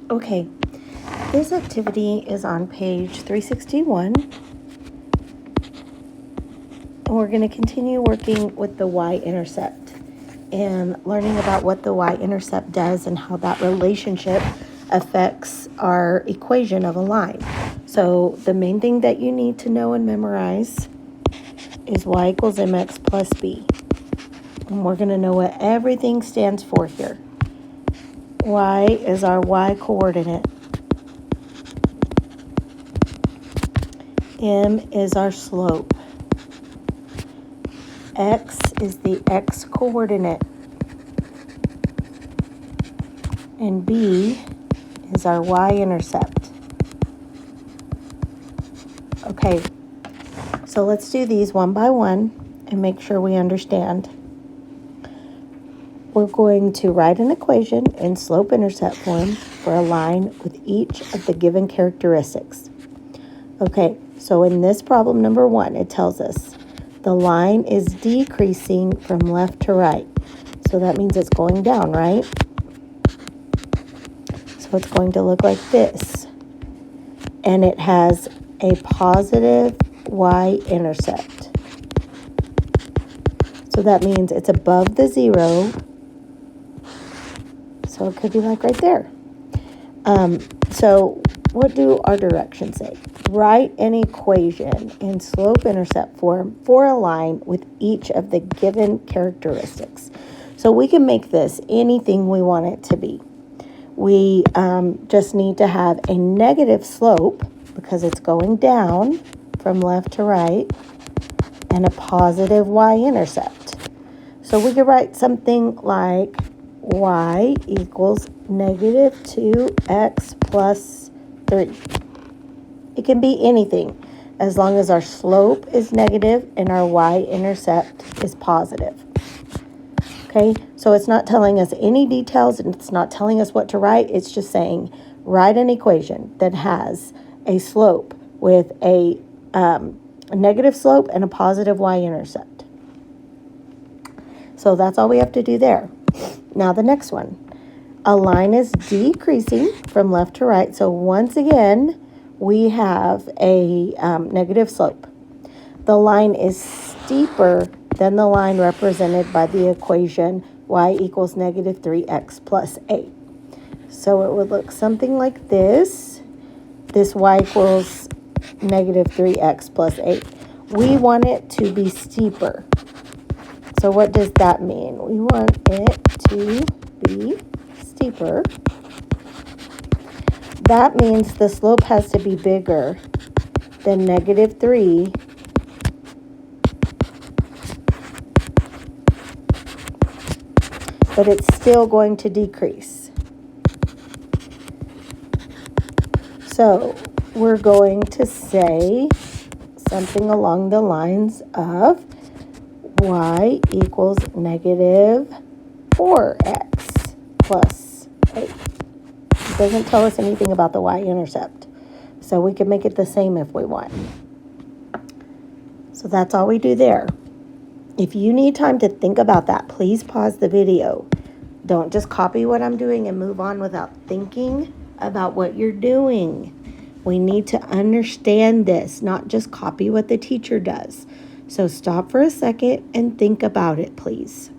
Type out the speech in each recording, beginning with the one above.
Okay, this activity is on page 361, and we're going to continue working with the y-intercept and learning about what the y-intercept does and how that relationship affects our equation of a line. So the main thing that you need to know and memorize is y equals mx plus b. And we're going to know what everything stands for here. Y is our y coordinate. M is our slope. X is the x coordinate. And B is our y-intercept. Okay, so let's do these one by one and make sure we understand. We're going to write an equation in slope-intercept form for a line with each of the given characteristics. Okay, so in this problem number 1, it tells us the line is decreasing from left to right. So that means it's going down, right? So it's going to look like this. And it has a positive y-intercept. So that means it's above the 0. So it could be like right there. So what do our directions say? Write an equation in slope-intercept form for a line with each of the given characteristics. So we can make this anything we want it to be. We just need to have a negative slope because it's going down from left to right and a positive y-intercept. So we could write something like y equals negative 2x plus 3. It can be anything as long as our slope is negative and our y-intercept is positive. Okay, so it's not telling us any details and it's not telling us what to write. It's just saying write an equation that has a slope with a negative slope and a positive y-intercept. So that's all we have to do there. Now the next one. A line is decreasing from left to right. So once again, we have a negative slope. The line is steeper than the line represented by the equation y equals negative 3x plus 8. So it would look something like this. This y equals negative 3x plus 8. We want it to be steeper. So what does that mean? We want it to be steeper. That means the slope has to be bigger than negative 3 but it's still going to decrease. So we're going to say something along the lines of y equals negative 4x plus 8. It doesn't tell us anything about the y-intercept. So we can make it the same if we want. So that's all we do there. If you need time to think about that, please pause the video. Don't just copy what I'm doing and move on without thinking about what you're doing. We need to understand this, not just copy what the teacher does. So stop for a second and think about it, please.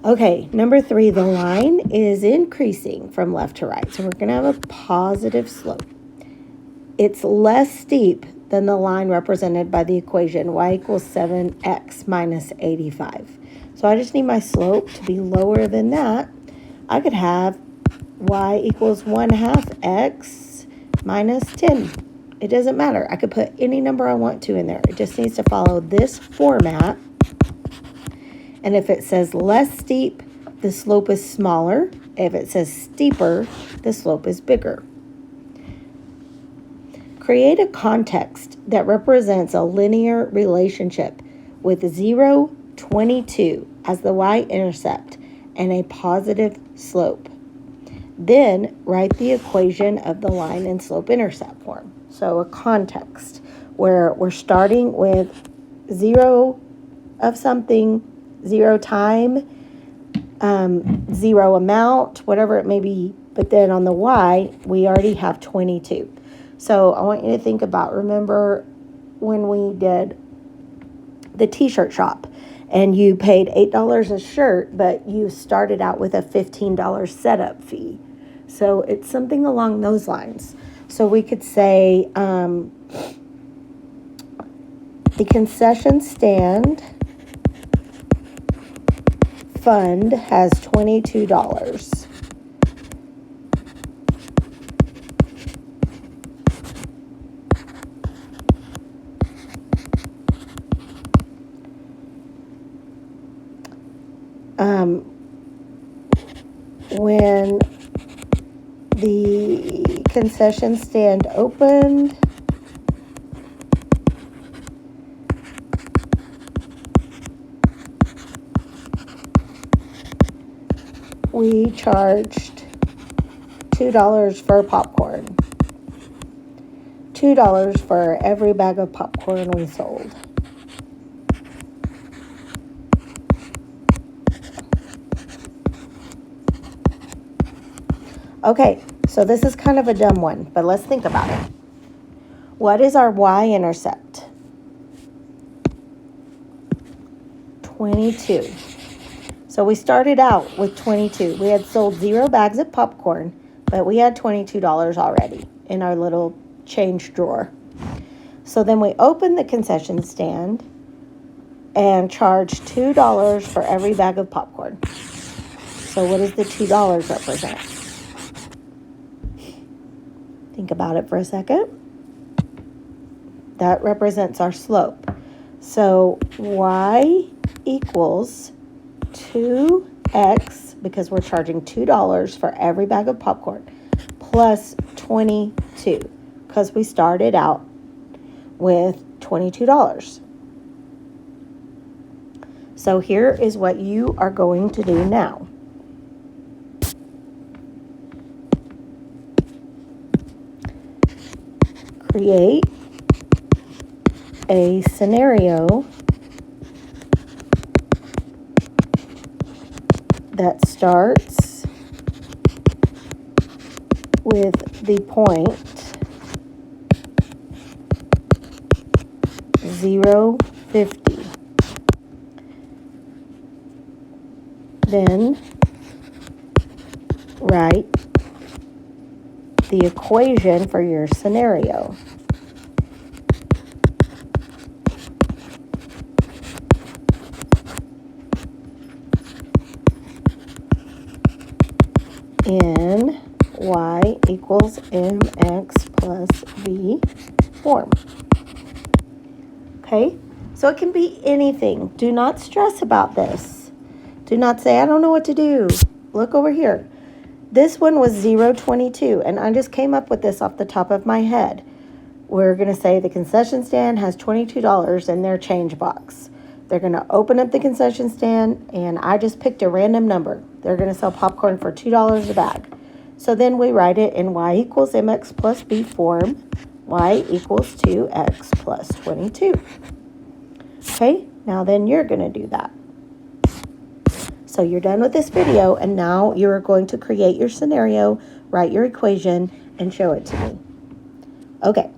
Okay, number 3, the line is increasing from left to right. So we're going to have a positive slope. It's less steep than the line represented by the equation y equals 7x minus 85. So I just need my slope to be lower than that. I could have y equals 1/2 x minus 10. It doesn't matter. I could put any number I want to in there. It just needs to follow this format. And if it says less steep, the slope is smaller. If it says steeper, the slope is bigger. Create a context that represents a linear relationship with 0, 22 as the y-intercept and a positive slope. Then write the equation of the line in slope-intercept form. So a context where we're starting with 0 of something, 0 time, zero amount, whatever it may be. But then on the Y, we already have 22. So I want you to think about, remember when we did the t-shirt shop and you paid $8 a shirt, but you started out with a $15 setup fee. So it's something along those lines. So we could say the concession stand fund has $22. When the concession stand opened, we charged $2 for popcorn. $2 for every bag of popcorn we sold. Okay, so this is kind of a dumb one, but let's think about it. What is our y-intercept? 22. So we started out with 22. We had sold 0 bags of popcorn, but we had $22 already in our little change drawer. So then we opened the concession stand and charged $2 for every bag of popcorn. So what does the $2 represent? Think about it for a second. That represents our slope. So y equals 2x, because we're charging $2 for every bag of popcorn, plus 22, because we started out with $22. So here is what you are going to do now. Create a scenario that starts with the point 0.50. Then write the equation for your scenario. In y equals mx plus v form. Okay, so it can be anything. Do not stress about this. Do not say, I don't know what to do. Look over here. This one was 0.22, and I just came up with this off the top of my head. We're going to say the concession stand has $22 in their change box. They're going to open up the concession stand, and I just picked a random number. They're going to sell popcorn for $2 a bag. So then we write it in y equals mx plus b form. Y equals 2x plus 22. Okay, now then you're going to do that. So you're done with this video, and now you're going to create your scenario, write your equation, and show it to me. Okay.